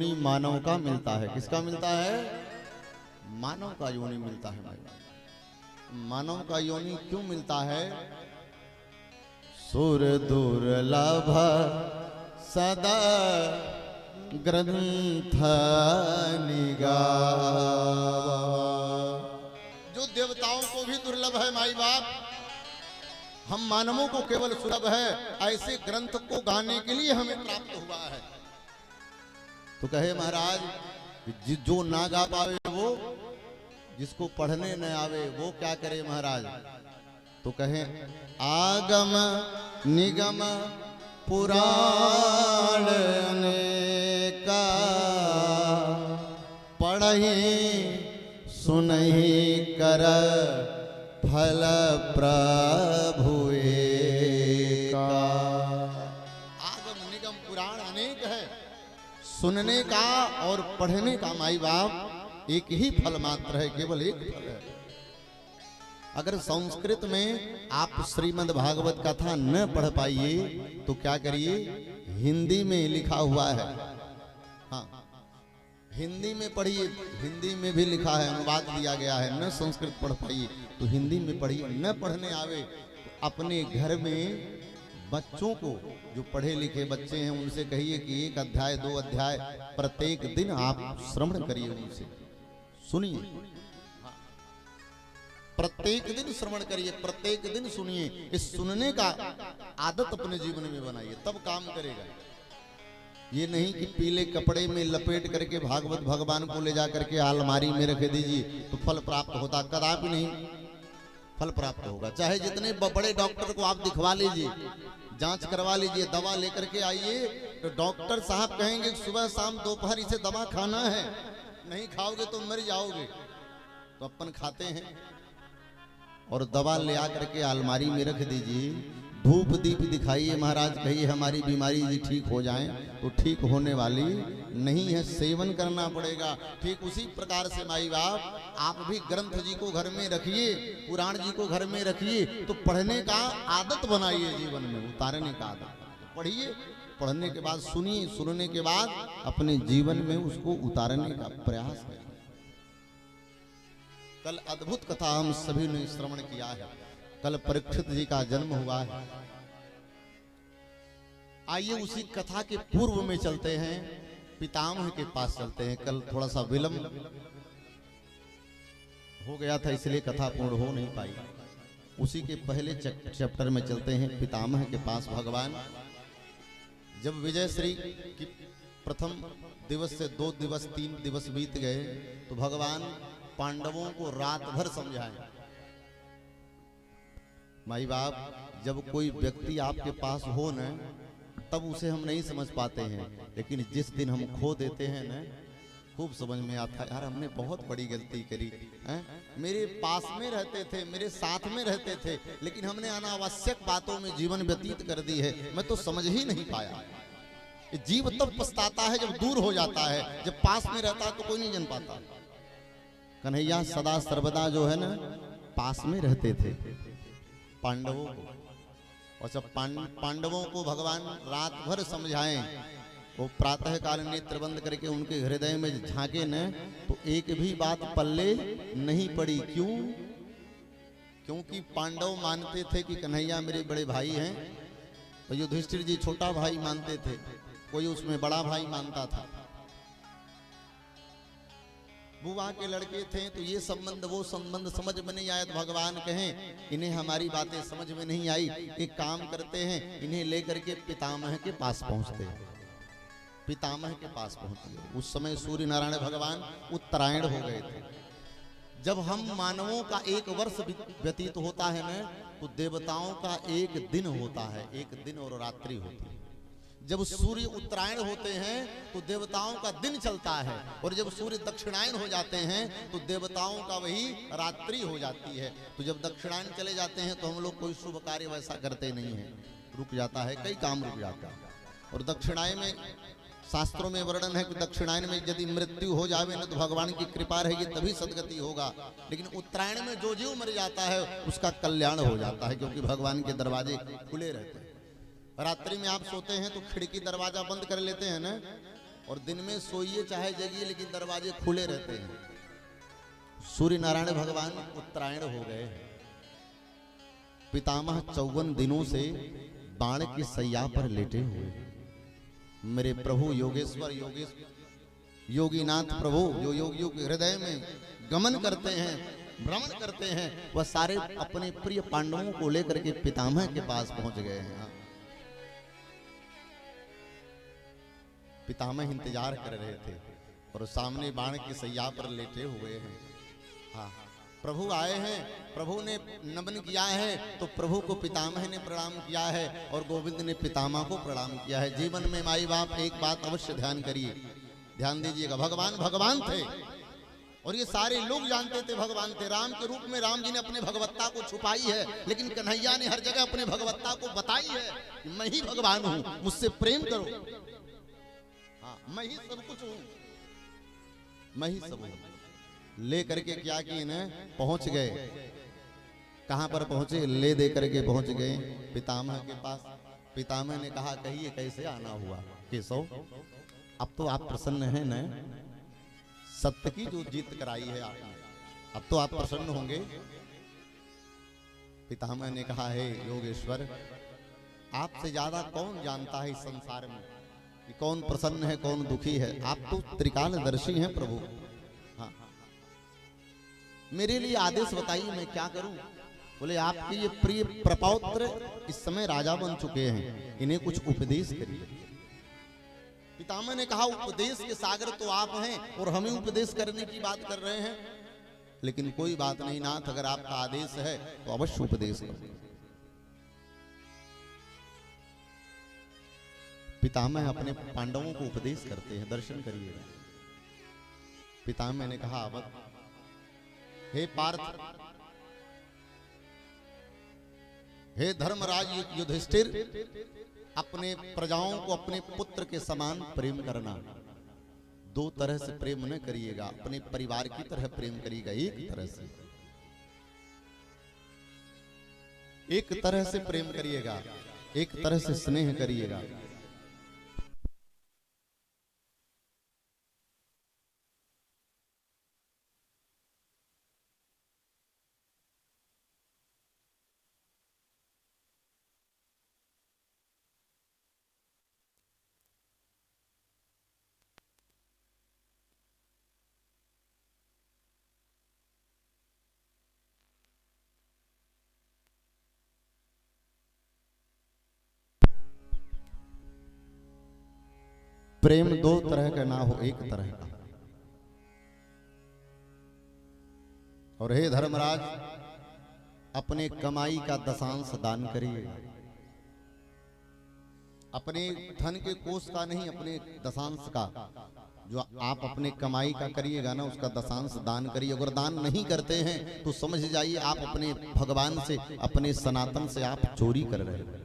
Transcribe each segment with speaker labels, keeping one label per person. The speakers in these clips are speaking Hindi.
Speaker 1: योनि मानव का मिलता है। किसका मिलता है? मानव का योनि मिलता है भाई। मानव का योनि क्यों मिलता है? सुर दुर्लभ सदा ग्रंथ निगावा। जो देवताओं को भी दुर्लभ है माई बाप, हम मानवों को केवल सुलभ है, ऐसे ग्रंथ को गाने के लिए हमें प्राप्त हुआ है। तो कहे महाराज जो ना गा पावे वो, जिसको पढ़ने न आवे वो क्या करे महाराज? तो कहे आगम निगम पुराण का पढ़ही सुनहि कर फल प्रभु का। आगम निगम पुराण अनेक है, सुनने का और पढ़ने का माई बाप एक ही फल मात्र है, केवल एक फल है। अगर संस्कृत में आप श्रीमद् भागवत कथा न पढ़ पाइए तो क्या करिए, हिंदी में लिखा हुआ है, हाँ हिंदी में पढ़िए, हिंदी में भी लिखा है, अनुवाद दिया गया है। न संस्कृत पढ़ पाइए तो हिंदी में पढ़िए, न पढ़ने आवे तो अपने घर में बच्चों को, जो पढ़े लिखे बच्चे हैं उनसे कहिए कि 1 अध्याय 2 अध्याय प्रत्येक दिन आप श्रवण करिए, उनसे सुनिए, प्रत्येक दिन श्रवण करिए, प्रत्येक दिन सुनिए। इस सुनने का आदत अपने जीवन में बनाइए, तब काम करेगा। ये नहीं कि पीले कपड़े में लपेट करके भागवत भगवान को ले जा करके अलमारी में रख दीजिए तो फल प्राप्त होता, कदापि नहीं फल प्राप्त होगा। चाहे जितने बड़े डॉक्टर को आप दिखवा लीजिए, जांच करवा लीजिए, दवा लेकर के आइए, तो डॉक्टर साहब कहेंगे सुबह शाम दोपहर इसे दवा खाना है, नहीं खाओगे तो मर जाओगे। तो अपन खाते हैं और दवा ले आकर के अलमारी में रख दीजिए, धूप दीप दिखाइए, महाराज कहिए हमारी बीमारी जी ठीक हो जाए, तो ठीक होने वाली नहीं है, सेवन करना पड़ेगा। ठीक उसी प्रकार से माई बाप आप भी ग्रंथ जी को घर में रखिए, पुराण जी को घर में रखिए, तो पढ़ने का आदत बनाइए, जीवन में उतारने का आदत पढ़िए, पढ़ने के बाद सुनिए, सुनने के बाद अपने जीवन में उसको उतारने का प्रयास करिए। कल अद्भुत कथा हम सभी ने श्रवण किया है, कल परीक्षित जी का जन्म हुआ है। आइए उसी कथा के पूर्व में चलते हैं, पितामह के पास चलते हैं। कल थोड़ा सा विलंब हो गया था इसलिए कथा पूर्ण हो नहीं पाई। उसी के पहले चैप्टर में चलते हैं, पितामह के पास। भगवान जब विजयश्री की प्रथम दिवस से 2 दिवस 3 दिवस बीत गए तो भगवान पांडवों को रात भर समझाए। माई बाप जब कोई व्यक्ति आपके पास हो न, तब उसे हम नहीं समझ पाते हैं, लेकिन जिस दिन हम खो देते हैं न, खूब समझ में आता है, यार हमने बहुत बड़ी गलती करी है। मेरे पास में रहते थे, मेरे साथ में रहते थे, लेकिन हमने अनावश्यक बातों में जीवन व्यतीत कर दी है, मैं तो समझ ही नहीं पाया। जीव तब पछताता है जब दूर हो जाता है, जब पास में रहता है तो कोई नहीं जान पाता। कन्हैया सदा सर्वदा जो है ना पास में रहते थे पांडवों को, और जब पांडवों को भगवान रात भर समझाएं, वो प्रातः काल नेत्र बंद करके उनके हृदय में झांके न, तो एक भी बात पल्ले नहीं पड़ी। क्यों? क्योंकि पांडव मानते थे कि कन्हैया मेरे बड़े भाई हैं, और युधिष्ठिर जी छोटा भाई मानते थे, कोई उसमें बड़ा भाई मानता था। बुआ के लड़के थे तो ये संबंध वो संबंध समझ में नहीं आया, तो भगवान कहें इन्हें हमारी बातें समझ में नहीं आई, एक काम करते हैं, इन्हें लेकर के पितामह के पास पहुंचते हैं। पितामह के पास पहुंचे, उस समय सूर्य नारायण भगवान उत्तरायण हो गए थे। जब हम मानवों का 1 वर्ष व्यतीत होता है ना, तो देवताओं का 1 दिन होता है, 1 दिन और रात्रि होती है। जब सूर्य उत्तरायण होते हैं तो देवताओं का दिन चलता है, और जब सूर्य दक्षिणायन हो जाते हैं तो देवताओं का वही रात्रि हो जाती है। तो जब दक्षिणायन चले जाते हैं तो हम लोग कोई शुभ कार्य वैसा करते नहीं है, रुक जाता है, कई काम रुक जाता है। और दक्षिणायन में शास्त्रों में वर्णन है कि दक्षिणायन में यदि मृत्यु हो जावे ना तो भगवान की कृपा रहेगी तभी सदगति होगा, लेकिन उत्तरायण में जो जीव मर जाता है उसका कल्याण हो जाता है, क्योंकि भगवान के दरवाजे खुले रहते हैं। रात्रि में आप सोते हैं तो खिड़की दरवाजा बंद कर लेते हैं ना, और दिन में सोइए चाहे जगिए लेकिन दरवाजे खुले रहते हैं। सूर्य नारायण भगवान उत्तरायण हो गए। पितामह 54 दिनों से बाण की सैया पर लेटे हुए। मेरे प्रभु योगेश्वर योगीनाथ प्रभु जो योगियों के हृदय में गमन करते हैं, भ्रमण करते हैं, वह सारे अपने प्रिय पांडवों को लेकर के पितामह के पास पहुंच गए हैं। पितामह इंतजार कर रहे थे और सामने बाण की सैया पर लेटे हुए हैं। हाँ, प्रभु आए हैं, प्रभु ने नमन किया है तो प्रभु को पितामह ने प्रणाम किया है और गोविंद ने पितामह को प्रणाम किया है। जीवन में माई बाप एक बात अवश्य ध्यान करिए, ध्यान दीजिएगा, भगवान भगवान थे और ये सारे लोग जानते थे भगवान थे। राम के रूप में राम जी ने अपने भगवत्ता को छुपाई है, लेकिन कन्हैया ने हर जगह अपने भगवत्ता को बताई है। मैं ही भगवान हूं, मुझसे प्रेम करो। हाँ, मैं ही सब कुछ हूं, मैं ही सब हूं। ले करके क्या किए न, पहुंच गए। कहां पर पहुंचे? ले दे करके पहुंच गए पितामह के पास। पितामह ने कहा कहिए कैसे आना हुआ? केशव, अब तो आप प्रसन्न हैं न? सत्य की जो जीत कराई है आपने, अब तो आप प्रसन्न होंगे। पितामह ने कहा है योगेश्वर, आपसे ज्यादा कौन जानता है इस संसार में कि कौन प्रसन्न है कौन दुखी है? आप तो त्रिकालदर्शी हैं प्रभु। हाँ, मेरे लिए आदेश बताइए, मैं क्या करूं? बोले आपके ये प्रिय प्रपौत्र इस समय राजा बन चुके हैं, इन्हें कुछ उपदेश करिए। पितामह ने कहा उपदेश के सागर तो आप हैं और हमें उपदेश करने की बात कर रहे हैं, लेकिन कोई बात नहीं नाथ, अगर आपका आदेश है तो अवश्य उपदेश करो। पितामह अपने पांडवों को उपदेश करते हैं, दर्शन करिएगा। पितामह ने कहा अब हे पार्थ, हे धर्मराज युधिष्ठिर, अपने प्रजाओं को अपने पुत्र के समान प्रेम करना। दो तरह से प्रेम न करिएगा, अपने परिवार की तरह प्रेम करिएगा। एक तरह से प्रेम करिएगा, एक तरह से स्नेह करिएगा। प्रेम दो तरह का ना हो, एक तरह का। और हे धर्मराज, अपने कमाई का दशांश दान करिए। अपने धन के कोष का नहीं, अपने दशांश का, जो आप अपने कमाई का करिएगा ना, उसका दशांश दान करिए। अगर दान नहीं करते हैं तो समझ जाइए आप अपने भगवान से, अपने सनातन से आप चोरी कर रहे हैं।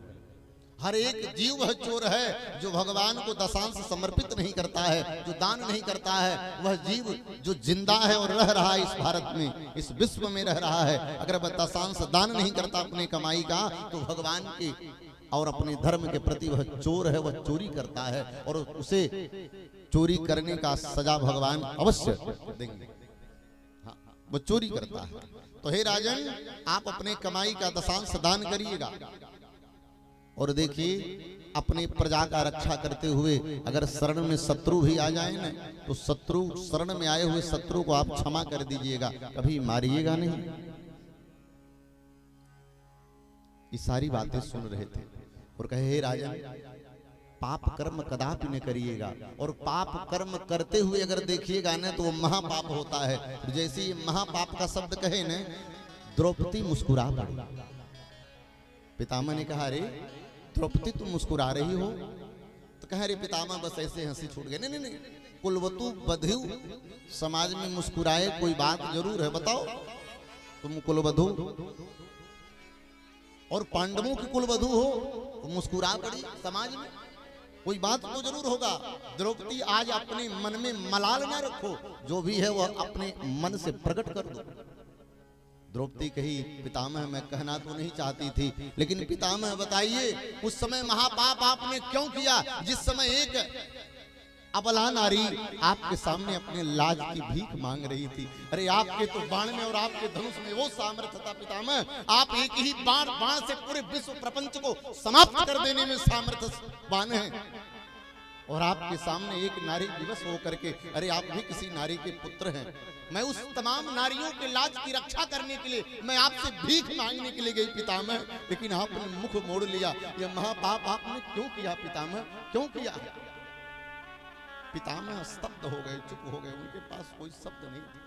Speaker 1: हर एक जीव वह चोर है जो भगवान को दशांश समर्पित नहीं करता है, जो दान नहीं करता है। वह जीव जो जिंदा है और रह रहा है इस भारत में, इस विश्व में रह रहा है, अगर वह दशांश दान नहीं करता अपने कमाई का, तो भगवान के और अपने धर्म के प्रति वह चोर है, वह चोरी करता है और उसे चोरी करने का सजा भगवान अवश्य देंगे। हाँ, वह चोरी करता है। तो हे राजन, आप अपने कमाई का दशांश दान करिएगा। और देखिए, अपने प्रजा का रक्षा करते हुए अगर शरण में शत्रु भी आ जाए ना, तो शत्रु, शरण में आए हुए शत्रु को आप क्षमा कर दीजिएगा, कभी मारिएगा नहीं। ये सारी बातें सुन रहे थे और कहे हे राजन, पाप कर्म कदापि न करिएगा। और पाप कर्म करते हुए अगर देखिएगा ना तो वो महापाप होता है। जैसे ये महापाप का शब्द कहे न, द्रौपदी मुस्कुरा पड़ी। पितामह ने कहा अरे द्रौपदी तुम मुस्कुरा रही हो? तो कह रहे पितामह बस ऐसे हंसी छूट गए। नहीं, कुलवतु बधु समाज में मुस्कुराए कोई बात जरूर है, बताओ। तुम कुलवधु और पांडवों की कुलवधु हो तो मुस्कुरा पड़ी समाज में, कोई बात तो जरूर होगा। द्रौपदी आज अपने मन में मलाल ना रखो, जो भी है वह अपने मन से प्रकट कर दो। द्रौपदी कही पितामह मैं कहना तो नहीं चाहती थी, लेकिन पितामह बताइए उस समय महापाप आपने क्यों किया, जिस समय एक अबला नारी आपके सामने अपने लाज की भीख मांग रही थी। अरे आपके तो बाण में और आपके धनुष में वो सामर्थ्य था पितामह, आप एक ही बाण से पूरे विश्व प्रपंच को समाप्त कर देने में सामर्थ्यवान हैं। और आपके सामने एक नारी दिवस हो करके, अरे आप भी किसी नारी के पुत्र हैं। मैं उस तमाम नारियों के लाज की रक्षा करने के लिए मैं आपसे भीख मांगने के लिए गई पितामह, लेकिन आपने मुख मोड़ लिया। यह महापाप आपने क्यों किया पितामह, क्यों किया? पितामह स्तब्ध हो गए, चुप हो गए, उनके पास कोई शब्द नहीं था।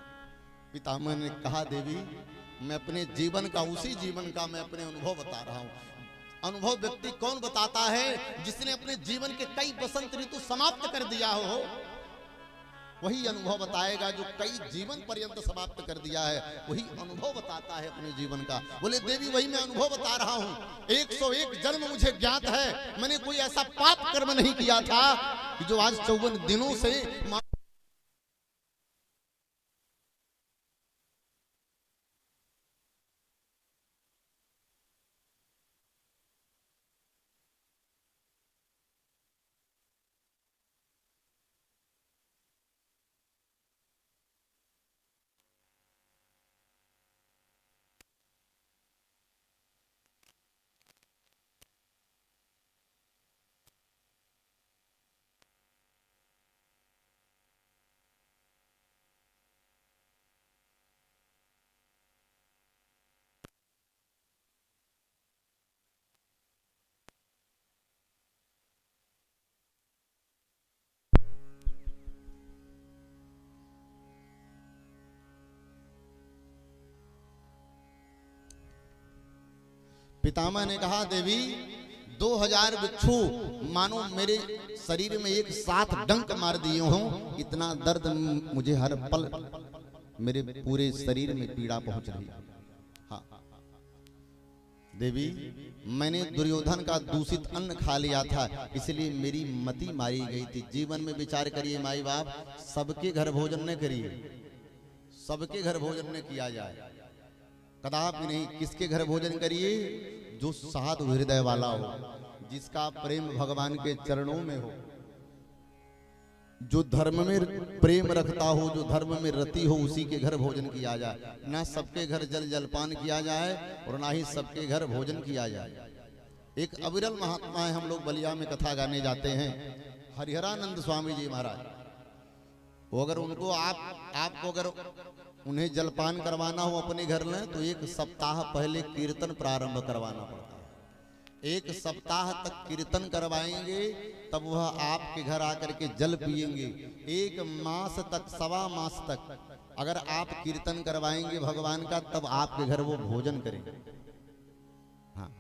Speaker 1: पितामह ने कहा, देवी मैं अपने जीवन का, उसी जीवन का मैं अपने अनुभव बता रहा हूं। अनुभव व्यक्ति कौन बताता है? जिसने अपने जीवन के कई बसंत ऋतु समाप्त कर दिया हो, वही अनुभव बताएगा। जो कई जीवन पर्यंत समाप्त कर दिया है, वही अनुभव बताता है अपने जीवन का। बोले देवी वही मैं अनुभव बता रहा हूं। 101 जन्म मुझे ज्ञात है, मैंने कोई ऐसा पाप कर्म नहीं किया था कि जो आज 54 दिनों से पितामह ने कहा, देवी 2000 बिच्छू मानो मेरे शरीर में एक साथ डंक मार दिए हों, इतना दर्द मुझे हर पल मेरे पूरे शरीर में पीड़ा पहुंच रही है। हाँ देवी, मैंने दुर्योधन का दूषित अन्न खा लिया था, इसलिए मेरी मति मारी गई थी। जीवन में विचार करिए माई बाप, सबके घर भोजन न करिए, सबके घर भोजन न किया जाए, कदापि नहीं। किसके घर भोजन करिए? जो साधु हृदय वाला हो, जिसका प्रेम भगवान के चरणों में हो, जो धर्म में प्रेम रखता हो, जो धर्म में रति हो, उसी के घर भोजन किया जाए। ना सबके घर जल जलपान किया जाए और ना ही सबके घर भोजन किया जाए। एक अविरल महात्मा है, हम लोग बलिया में कथा गाने जाते हैं, हरिहरानंद स्वामी जी महाराज। वो अगर उनको आपको अगर उन्हें जलपान करवाना हो अपने घर में, तो 1 सप्ताह पहले कीर्तन प्रारंभ करवाना पड़ता है। 1 सप्ताह तक कीर्तन करवाएंगे, तब वह आपके घर आकर के जल पिएंगे। 1 मास तक, 1.25 मास तक अगर आप कीर्तन करवाएंगे भगवान का, तब आपके घर वो भोजन करेंगे। हाँ,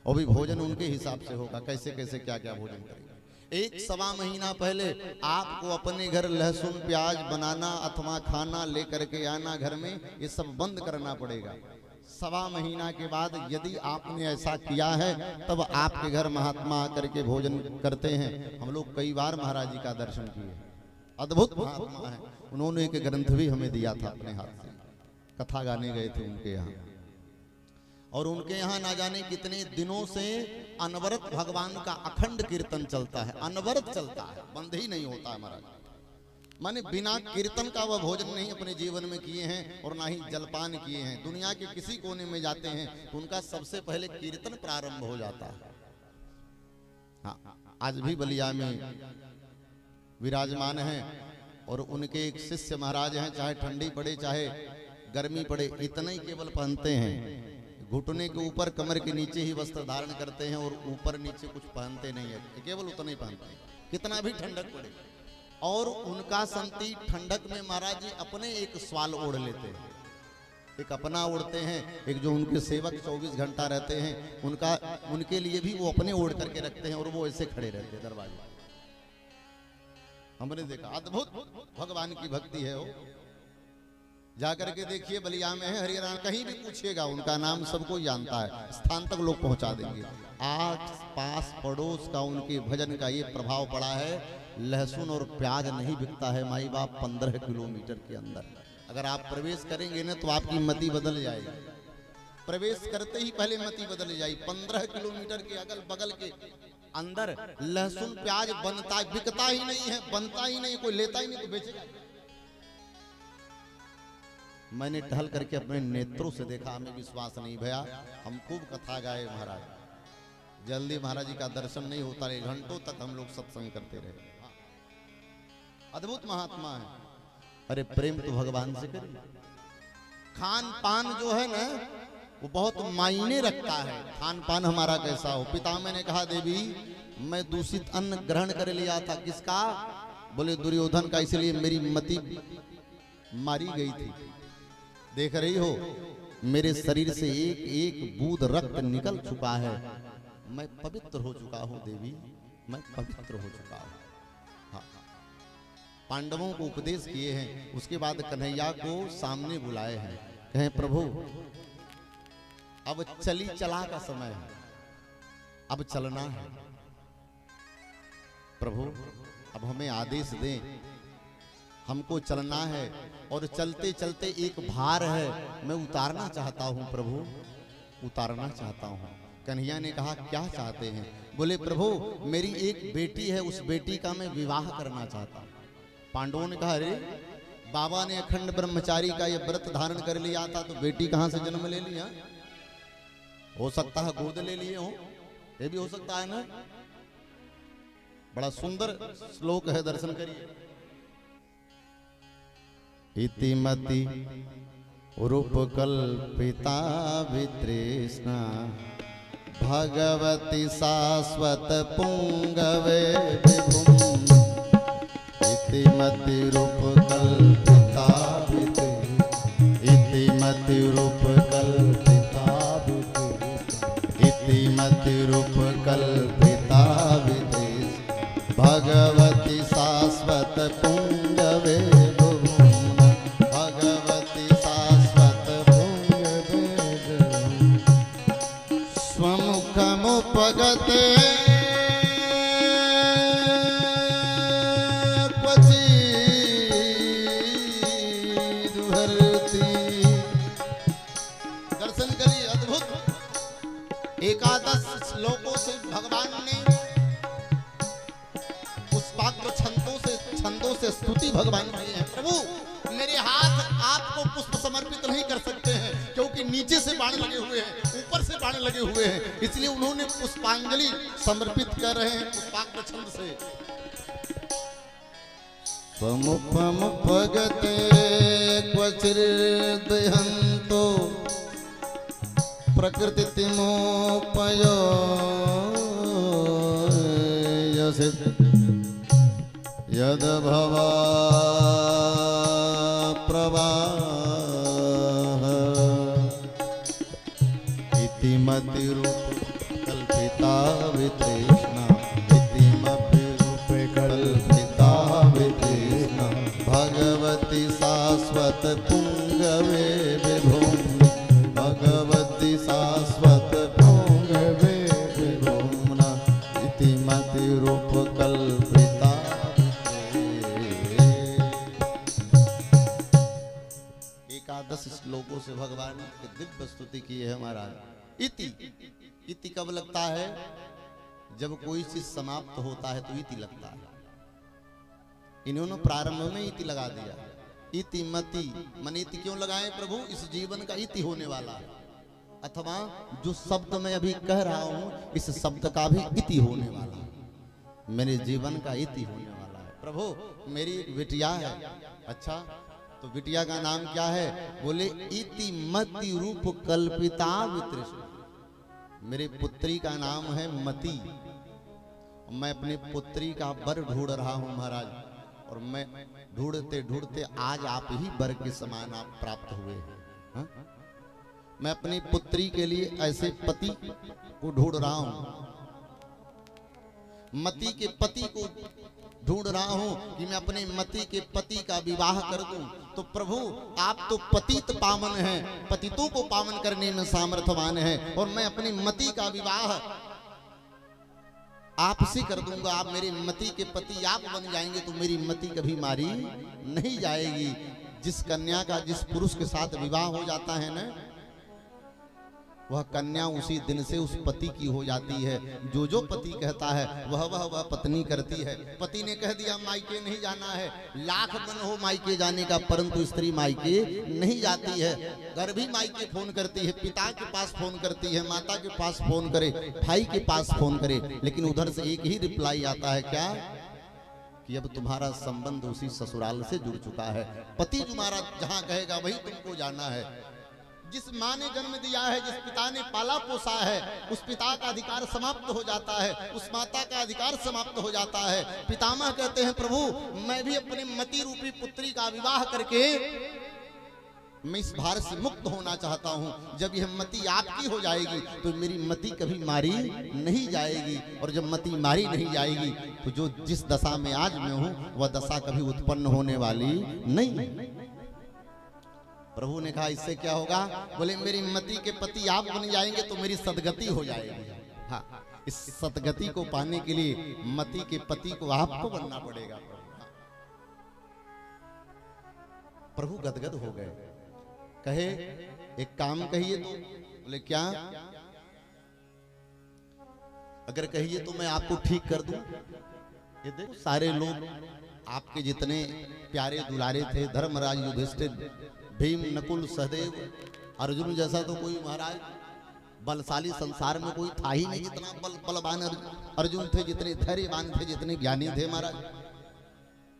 Speaker 1: और भी भोजन उनके हिसाब से होगा, कैसे कैसे क्या क्या भोजन करेंगे। 1.25 महीना पहले आपको अपने घर लहसुन प्याज बनाना अथवा खाना लेकर के आना घर में, ये सब बंद करना पड़ेगा। 1.25 महीना के बाद यदि आपने ऐसा किया है, तब आपके घर महात्मा आकर के भोजन करते हैं। हम लोग कई बार महाराज जी का दर्शन किए, अद्भुत महात्मा है। उन्होंने एक ग्रंथ भी हमें दिया था अपने हाथ से, कथा गाने गए थे उनके यहाँ, और उनके यहाँ ना जाने कितने दिनों से अनवरत भगवान का अखंड कीर्तन चलता है, अनवरत चलता है, बंद ही नहीं होता है महाराज। माने बिना कीर्तन का वह भोजन नहीं अपने जीवन में किए हैं और ना ही जलपान किए हैं। दुनिया के किसी कोने में जाते हैं तो उनका सबसे पहले कीर्तन प्रारंभ हो जाता है। हाँ, आज भी बलिया में विराजमान हैं और उनके एक शिष्य महाराज हैं, चाहे ठंडी पड़े चाहे गर्मी पड़े, इतना ही केवल पहनते हैं। घुटने के ऊपर कमर के नीचे ही वस्त्र धारण करते हैं और ऊपर नीचे कुछ पहनते नहीं है, केवल उतना ही पहनते हैं, कितना भी ठंडक पड़े। और उनका संति ठंडक में महाराज जी अपने एक स्वाल ओढ़ लेते हैं, एक अपना ओढ़ते हैं, एक जो उनके सेवक 24 घंटा रहते हैं उनके लिए भी वो अपने ओढ़ करके रखते हैं और वो ऐसे खड़े रहते हैं दरवाजे। हमने देखा, अद्भुत भगवान की भक्ति है वो। जाकर के देखिए, बलिया में है, हरियाणा, कहीं भी पूछिएगा उनका नाम सबको जानता है, स्थान तक लोग पहुंचा देंगे। आस पास पड़ोस का उनके भजन का ये प्रभाव पड़ा है। लहसुन और प्याज नहीं बिकता है माई बाप 15 किलोमीटर के अंदर। अगर आप प्रवेश करेंगे ना तो आपकी मति बदल जाएगी, प्रवेश करते ही पहले मति बदल जाएगी। 15 किलोमीटर के अगल बगल के अंदर लहसुन प्याज बनता बिकता ही नहीं है, बनता ही नहीं, कोई लेता ही नहीं तो बेचेगा। मैंने टहल करके अपने नेत्रों से देखा, हमें विश्वास नहीं भया। हम खूब कथा गाए महाराज, जल्दी महाराज जी का दर्शन नहीं होता रहे, घंटों तक हम लोग सत्संग करते रहे। अद्भुत महात्मा है। अरे प्रेम तो भगवान से करिए। खान पान जो है ना वो बहुत मायने रखता है। खान पान हमारा कैसा हो। पितामह ने कहा देवी मैं दूषित अन्न ग्रहण कर लिया था। किसका? बोले दुर्योधन का, इसलिए मेरी मति मारी गई थी। देख रही हो मेरे शरीर से एक एक बूंद रक्त निकल चुका है। मैं पवित्र हो चुका हूं देवी, मैं पवित्र हो चुका हूं। हाँ, पांडवों को उपदेश किए हैं। उसके बाद कन्हैया को सामने बुलाए हैं, कहें प्रभु अब चली चला का समय है, अब चलना है। प्रभु अब हमें आदेश दें, हमको चलना है। और चलते चलते एक भार है, मैं उतारना चाहता हूं प्रभु, उतारना चाहता हूं। कन्हैया ने कहा क्या चाहते हैं? बोले प्रभु मेरी एक बेटी है, उस बेटी का मैं विवाह करना चाहता हूं। पांडवों ने कहा अरे बाबा ने अखंड ब्रह्मचारी का ये व्रत धारण कर लिया था, तो बेटी कहां से जन्म ले लिया? हो सकता है गोद ले लिए हो, ये भी हो सकता है ना। बड़ा सुंदर श्लोक है, दर्शन करिए। इतिमति रूप कल्पिता वितृष्णा भगवती शाश्वत पुंगवे विभुम। इतिमति रूप कल्पिता इतिमति रूप कल्पिता इतिमति रूप कल्पिता वितृष्णा भगवती शाश्वत पुंगवे स्वमुखमुपगते क्वचिदुहरति। दर्शन करिए, अद्भुत 11 श्लोकों से भगवान ने पुष्पाग्र छंदों से स्तुति भगवान की है। प्रभु मेरे हाथ आपको पुष्प समर्पित नहीं कर सकते हैं, क्योंकि नीचे से बाण लगे हुए हैं, ऊपर से बाण लगे हुए हैं, इसलिए उन्होंने पुष्पांजलि समर्पित कर रहे हैं पुष्पाग्र छंद से। स्वमुपगते क्वचिदहंतो प्रकृतिमोपयो यद भवा प्रवाह इतिमति रूप कल्पिता वितृष्णा इतिमति रूप कल्पिता वितृष्णा भगवती शाश्वत पुंगवे विभुम। भगवती शाश्वत पुंगवे विभुम इतिमति रूप कल्पिता। एकादश श्लोकों से भगवान की दिव्य स्तुति की है महाराज। इति इति कब लगता है? जब कोई चीज समाप्त होता है तो इति लगता है। इन्होंने प्रारंभ में इति लगा दिया। इति मति मन इति क्यों लगाए प्रभु? इस जीवन का इति होने वाला है, अथवा जो शब्द मैं अभी कह रहा हूं इस शब्द का भी इति होने वाला है, मेरे जीवन का इति होने वाला है। प्रभु मेरी एक बिटिया है। अच्छा तो बिटिया का नाम क्या है? बोले इति मति रूप कल्पिता वितृष्णा। मेरी पुत्री का नाम है मति। मैं अपनी पुत्री का वर ढूंढ रहा हूं महाराज, और मैं ढूंढते ढूंढते आज आप ही वर के समान आप प्राप्त हुए हैं। हाँ? मैं अपनी पुत्री के लिए ऐसे पति को ढूंढ रहा हूं, मति के पति को ढूंढ रहा हूं कि मैं अपने मति के पति का विवाह कर दूं। तो प्रभु आप तो पतित पावन हैं, पतितों को पावन करने में सामर्थ्यवान हैं, और मैं अपनी मति का विवाह आपसे कर दूंगा। आप मेरे मति के पति आप बन जाएंगे तो मेरी मति कभी मारी नहीं जाएगी। जिस कन्या का जिस पुरुष के साथ विवाह हो जाता है ना, वह कन्या उसी दिन से उस पति की हो जाती है। जो जो पति कहता है वह पत्नी करती है। पति ने कह दिया मायके नहीं जाना है, लाख मन हो मायके जाने का, परंतु स्त्री मायके नहीं जाती है। घर भी मायके फोन करती है, पिता के पास फोन करती है, माता के पास फोन करे, भाई के पास फोन करे, लेकिन उधर से एक ही रिप्लाई आता है, क्या कि अब तुम्हारा संबंध उसी ससुराल से जुड़ चुका है। पति तुम्हारा जहां कहेगा वही तुमको जाना है। जिस माँ ने जन्म दिया है, जिस पिता ने पाला पोसा है, उस पिता का अधिकार समाप्त हो जाता है, उस माता का अधिकार समाप्त हो जाता है। पितामह कहते हैं प्रभु मैं भी अपने मति रूपी पुत्री का विवाह करके मैं इस भार से मुक्त होना चाहता हूं। जब यह मति आपकी हो जाएगी तो मेरी मति कभी मारी नहीं जाएगी, और जब मति मारी नहीं जाएगी तो जो जिस दशा में आज मैं हूं वह दशा कभी उत्पन्न होने वाली नहीं। प्रभु ने कहा इससे क्या होगा? बोले मेरी मति के पति आप बन जाएंगे तो मेरी सदगति हो जाएगी। हाँ, इस सदगति को पाने के लिए मति के पति को आपको बनना पड़ेगा। प्रभु गदगद हो गए, कहे एक काम कहिए तो। बोले क्या? अगर कहिए तो मैं आपको ठीक कर दूं। ये देखो सारे लोग आपके जितने प्यारे दुलारे थे, धर्मराज, युधिष्ठिर, भीम, नकुल, सहदेव, अर्जुन जैसा तो कोई महाराज बलशाली संसार में कोई था ही नहीं। जितना बलवान अर्जुन थे, जितने धैर्यवान थे, जितने ज्ञानी थे महाराज,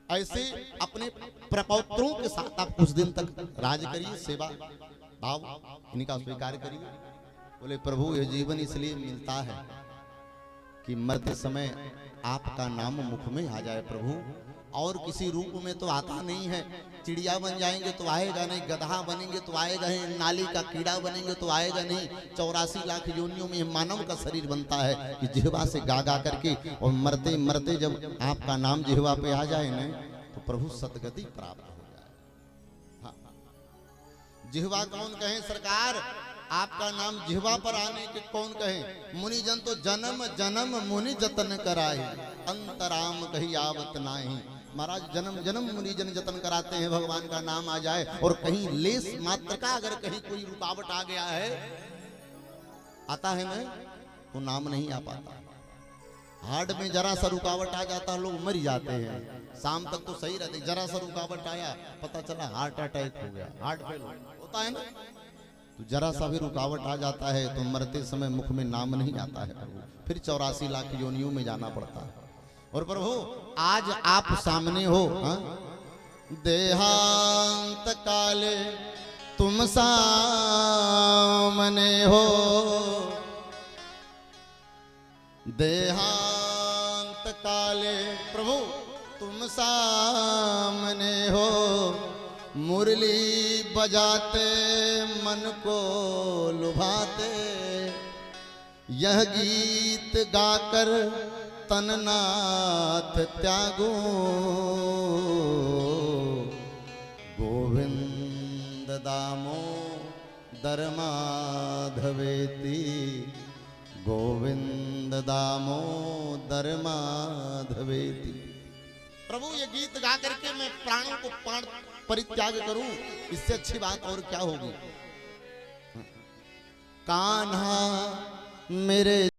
Speaker 1: ऐसे अपने प्रपौत्रों के साथ आप कुछ दिन तक राज करिए, सेवा भाव इनका स्वीकार करिए। बोले प्रभु यह जीवन इसलिए मिलता है कि मरते समय आपका नाम मुख में आ जाए प्रभु, और किसी रूप में तो आता नहीं है। चिड़िया बन जाएंगे तो आएगा नहीं, गधा बनेंगे तो आएगा नहीं, नाली का कीड़ा बनेंगे तो आएगा नहीं। 84 लाख योनियों में मानव का शरीर बनता है कि जिह्वा से गा गा करके, और मरते मरते जब आपका नाम जिह्वा पे आ जाए ना तो प्रभु सदगति प्राप्त हो जाए। हाँ, जिह्वा कौन कहे सरकार? आपका नाम जिह्वा पर आने के कौन कहे? मुनिजन तो जन्म जन्म मुनि जतन कराए, अंतराम कही आवत नाही। महाराज जन्म जन्म मुनिजन जतन कराते हैं भगवान का नाम आ जाए, और कहीं लेस मात्र का अगर कहीं कोई रुकावट आ गया है, आता है ना, तो नाम नहीं आ पाता। हार्ट में जरा सा रुकावट आ जाता लोग मर जाते हैं। शाम तक तो सही रहते, जरा सा रुकावट आया पता चला हार्ट अटैक हो गया, हार्ट फेल होता है ना। तो जरा सा भी रुकावट आ जाता है तो मरते समय मुख में नाम नहीं आता है प्रभु, फिर 84 लाख योनियों में जाना पड़ता है। और प्रभु आज आप सामने हो, हाँ? देहांत काले तुम सामने हो, देहांत काले प्रभु तुम सामने हो, मुरली बजाते मन को लुभाते, यह गीत गाकर तननाथ त्यागो, गोविंद दामोदर माधवेति, गोविंद दामोदर माधवेति। प्रभु ये गीत गा करके मैं प्राणों को प्राण परित्याग करूं, इससे अच्छी बात और क्या होगी? कान्हा मेरे